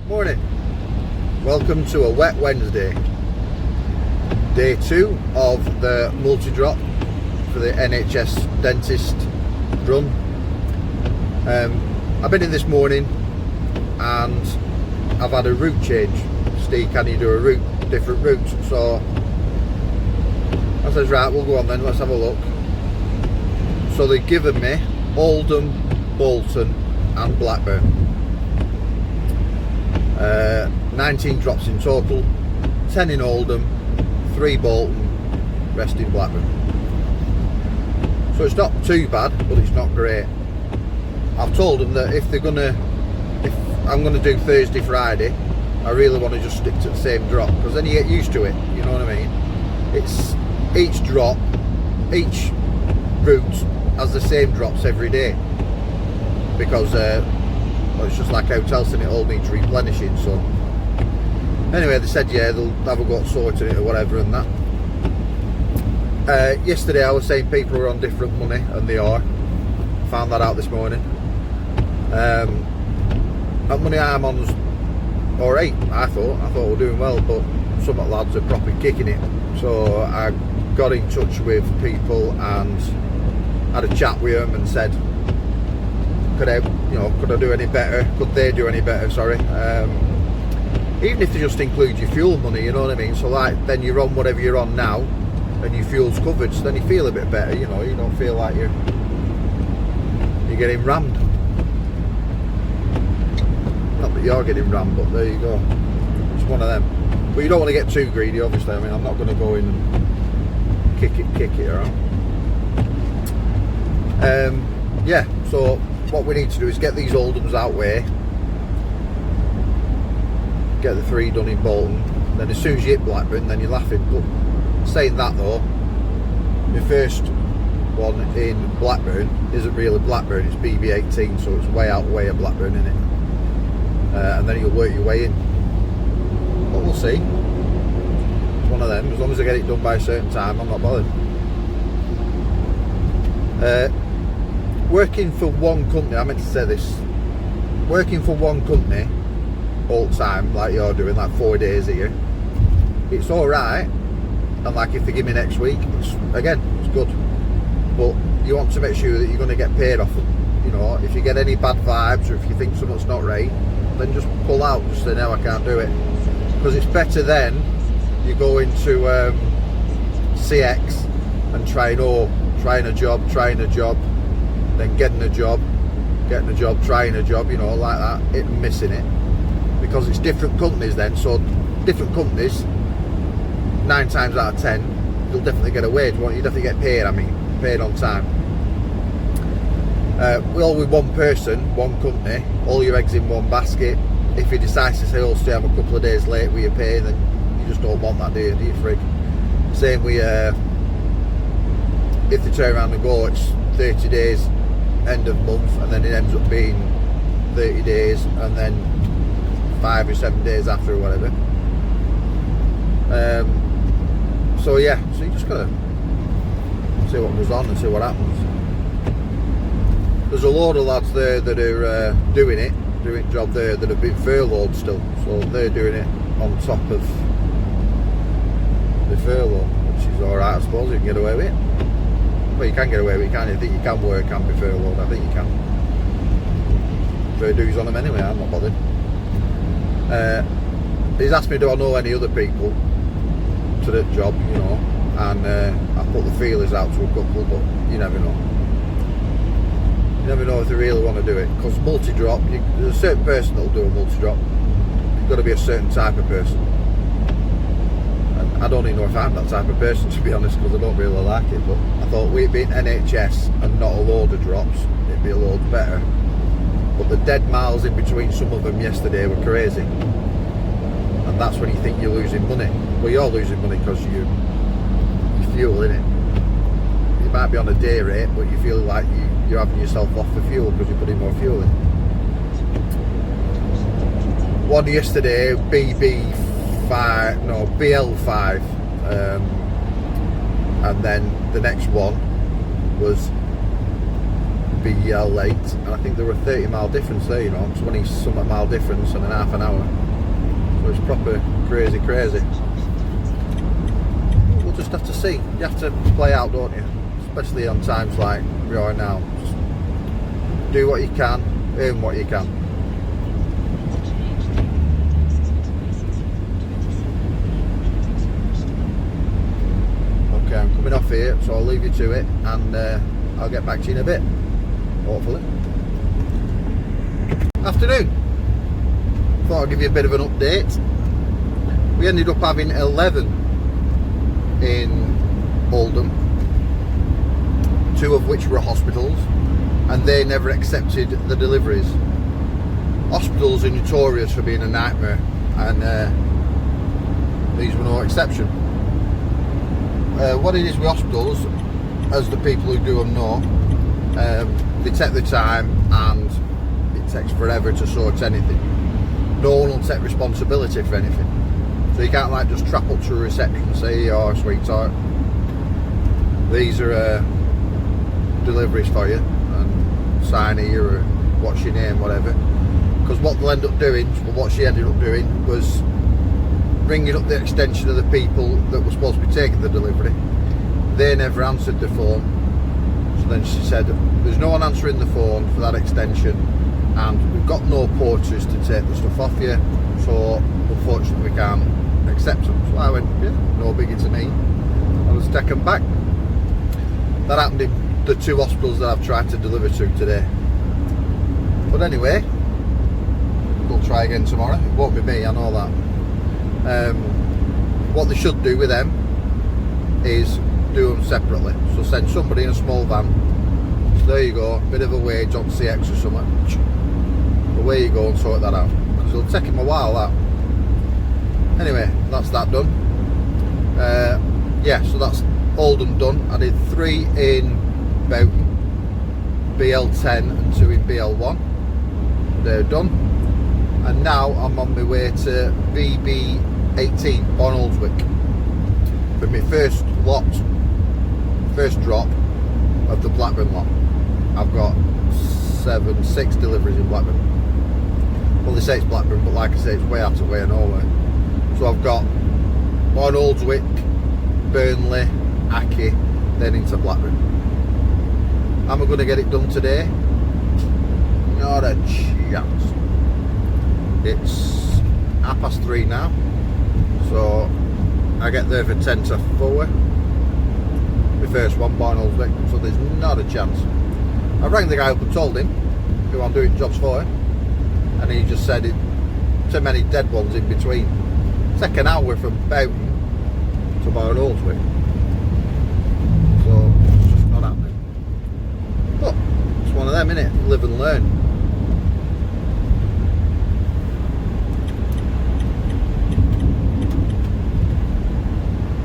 Morning. Welcome to a wet Wednesday. Day 2 of the multi-drop for the NHS dentist run. I've been in this morning and I've had a route change. Steve, can you do a different route? So I says, right, we'll go on then, let's have a look. So they've given me Oldham, Bolton and Blackburn. 19 drops in total, 10 in Oldham, 3 Bolton, rest in Blackburn. So it's not too bad, but it's not great. I've told them that if I'm gonna do Thursday, Friday, I really want to just stick to the same drop, because then you get used to it, you know what I mean? It's each drop, each route has the same drops every day, because it's just like hotels and it all needs replenishing. So anyway, they said yeah, they'll have a go at sorting it or whatever and that. Yesterday I was saying people are on different money, and they are. Found that out this morning. That money I'm on was alright, I thought we're doing well, but some of the lads are properly kicking it. So I got in touch with people and had a chat with them and said, could I do any better? Could they do any better? Sorry. Even if they just include your fuel money, you know what I mean? So like, then you're on whatever you're on now, and your fuel's covered. So then you feel a bit better. You know, you don't feel like you're getting rammed. Not that you're getting rammed, but there you go. It's one of them. But you don't want to get too greedy, obviously. I mean, I'm not going to go in and kick it around. Yeah. So what we need to do is get these Oldhams out way, get the 3 done in Bolton, and then as soon as you hit Blackburn, then you're laughing. But saying that though, my first one in Blackburn isn't really Blackburn, it's BB18, so it's way out way of Blackburn, innit? And then you'll work your way in. But we'll see. It's one of them. As long as I get it done by a certain time, I'm not bothered. Working for one company, I meant to say this, working for one company all the time, like you're doing, like 4 days a year, it's alright, and like if they give me next week, it's good, but you want to make sure that you're going to get paid off them. You know, if you get any bad vibes, or if you think something's not right, then just pull out, just say no, I can't do it, because it's better then you go into CX and trying a job, then getting a job, trying a job, you know, like that, and missing it, because it's different companies then. So different companies, 9 times out of 10, you'll definitely get a wage, won't you? You definitely get paid, paid on time. We all with one person, one company, all your eggs in one basket. If you decide to say, oh, stay have a couple of days late with your pay, then you just don't want that, do you frig? Same with, if they turn around and go, it's 30 days, end of month, and then it ends up being 30 days, and then 5 or 7 days after, or whatever. So yeah, so you just gotta see what goes on and see what happens. There's a load of lads there that are doing job there that have been furloughed still, so they're doing it on top of the furlough, which is alright, I suppose. You can get away with it. Well, you can get away with it, can't you? I think you can work and be furloughed, I think you can. Fair dues on them anyway, I'm not bothered. He's asked me, do I know any other people to the job, you know, and I put the feelers out to a couple, but you never know. You never know if they really want to do it, because multi-drop, there's a certain person that'll do a multi-drop. You've got to be a certain type of person. And I don't even know if I'm that type of person, to be honest, because I don't really like it, but I thought with it being NHS and not a load of drops, it'd be a load better. But the dead miles in between some of them yesterday were crazy, and that's when you think you're losing money. Well, you're losing money because you're fuel in it. You might be on a day rate, but you feel like you're having yourself off for fuel because you're putting more fuel in. One yesterday, BL5, and then the next one was late, and I think there were a 30 mile difference there, you know, 20 something mile difference and an half an hour. So it's proper crazy. We'll just have to see. You have to play out, don't you? Especially on times like we are now. Just do what you can, earn what you can. Okay, I'm coming off here, so I'll leave you to it, and I'll get back to you in a bit, hopefully. Afternoon. Thought I'd give you a bit of an update. We ended up having 11 in Oldham, 2 of which were hospitals, and they never accepted the deliveries. Hospitals are notorious for being a nightmare, and these were no exception. What it is with hospitals, as the people who do them know, they take their time and it takes forever to sort anything. No one will take responsibility for anything. So you can't like just trap up to a reception and say, "Oh, sweetheart, these are deliveries for you, and sign here, or what's your name, whatever." Because what they'll end up doing, or what she ended up doing, was ringing up the extension of the people that were supposed to be taking the delivery. They never answered the phone. So then she said, "There's no one answering the phone for that extension, and we've got no porters to take the stuff off you, so unfortunately we can't accept them." So I went, "Yeah, no biggie to me. I'll just take them back." That happened in the 2 hospitals that I've tried to deliver to today. But anyway, we'll try again tomorrow. It won't be me, I know that. What they should do with them is do them separately. So send somebody in a small van. So there you go, bit of a wage on CX or something. Away you go and sort that out. Because it'll take him a while, that. Anyway, that's that done. Yeah, so that's Oldham done. I did 3 in Boughton, BL10 and 2 in BL1. They're done. And now I'm on my way to BB18, Barnoldswick, for my first drop of the Blackburn lot. I've got 6 deliveries in Blackburn. Well, they say it's Blackburn, but like I say, it's way out of way of nowhere. So I've got Barnoldswick, Burnley, Aki, then into Blackburn. Am I going to get it done today? Not a chance. It's 3:30 now, so I get there for 10 to 4. My first one, Barnoldswick, so there's not a chance. I rang the guy up and told him who I'm doing jobs for, and he just said it too many dead ones in between. Take an hour from Boughton to Barnoldswick, so it's just not happening. But it's one of them, innit? Live and learn.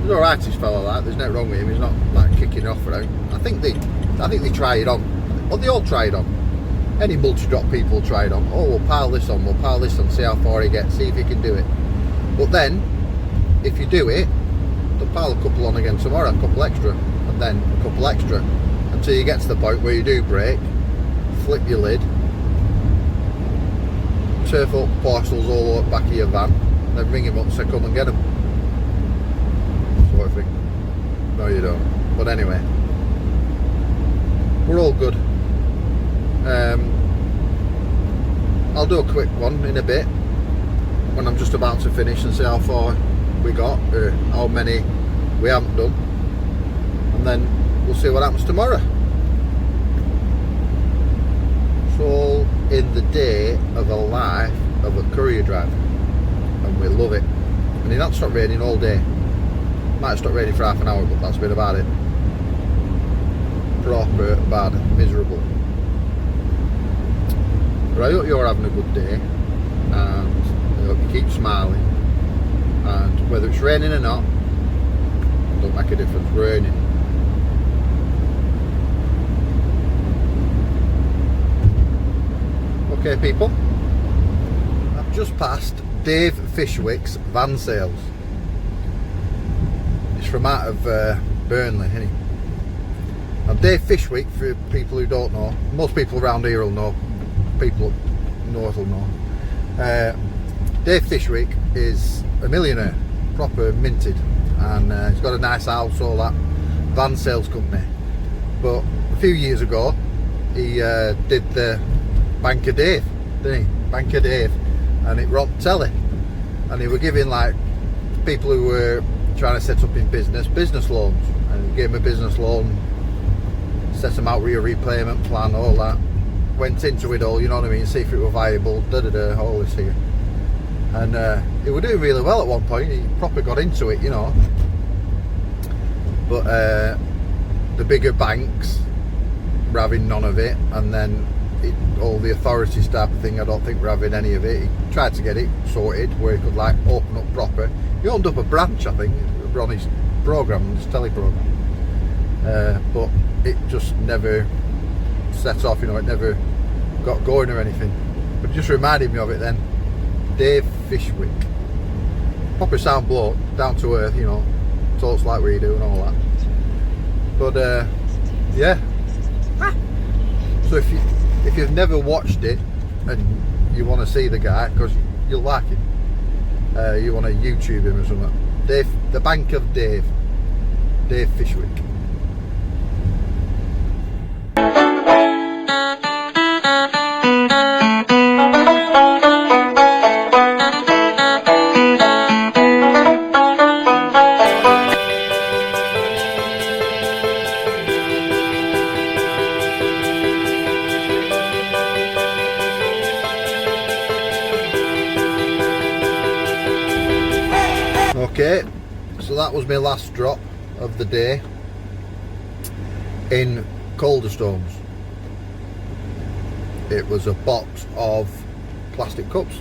He's alright, this fella, like, there's nothing wrong with him. He's not like kicking off around. I think they try it on. Well, they all try it on. Any multi-drop people try it on. Oh, we'll pile this on, see how far he gets, see if he can do it. But then, if you do it, they'll pile a couple on again tomorrow, a couple extra, and then a couple extra, until you get to the point where you do break, flip your lid, turf up parcels all over the back of your van, then ring him up and say, "Come and get them." Sort of thing. No, you don't. But anyway, we're all good. I'll do a quick one in a bit when I'm just about to finish and see how far we got, or how many we haven't done, and then we'll see what happens tomorrow. It's all in the day of a life of a courier driver, and we love it. And it hasn't stopped raining all day. Might have stopped raining for half an hour, but that's been about it. Proper bad, miserable. But I hope you're having a good day, and I hope you keep smiling, and whether it's raining or not, don't make a difference, raining. Okay people, I've just passed Dave Fishwick's van sales. It's from out of Burnley, isn't he? And Dave Fishwick, for people who don't know, most people around here will know, people up north will know. Dave Fishwick is a millionaire, proper minted, and he's got a nice house, all that, van sales company. But a few years ago, he did the Banker Dave, didn't he? Banker Dave, and it rocked telly, and he were giving like people who were trying to set up in business loans, and he gave them a business loan, set them out with a repayment plan, all that, went into it all, you know what I mean, see if it were viable, all this here. And he was doing really well at one point. He proper got into it, you know, but the bigger banks were having none of it, and then all the authorities type of thing, I don't think we're having any of it. He tried to get it sorted where he could like open up proper. He opened up a branch, I think, on his programme, his telly programme, but it just never set off, you know, it never got going or anything. But it just reminded me of it then. Dave Fishwick, proper sound bloke, down to earth, you know, talks like we do and all that. But yeah, so if you've never watched it and you want to see the guy, because you'll like him, you want to YouTube him or something, Dave, the Bank of Dave Fishwick. Okay, so that was my last drop of the day in Calderstones. It was a box of plastic cups,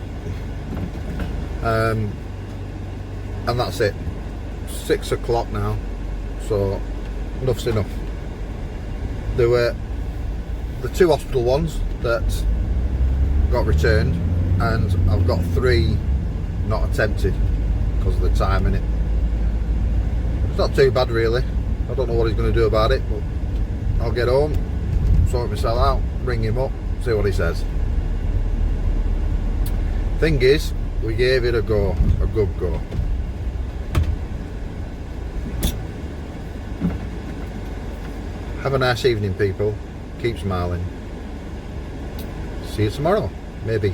and that's it. 6 o'clock now, so enough's enough. There were the 2 hospital ones that got returned, and I've got 3 not attempted because of the time in it. It's not too bad really. I don't know what he's going to do about it, but I'll get home, sort myself out, ring him up, see what he says. Thing is, we gave it a go, a good go. Have a nice evening, people. Keep smiling. See you tomorrow, maybe.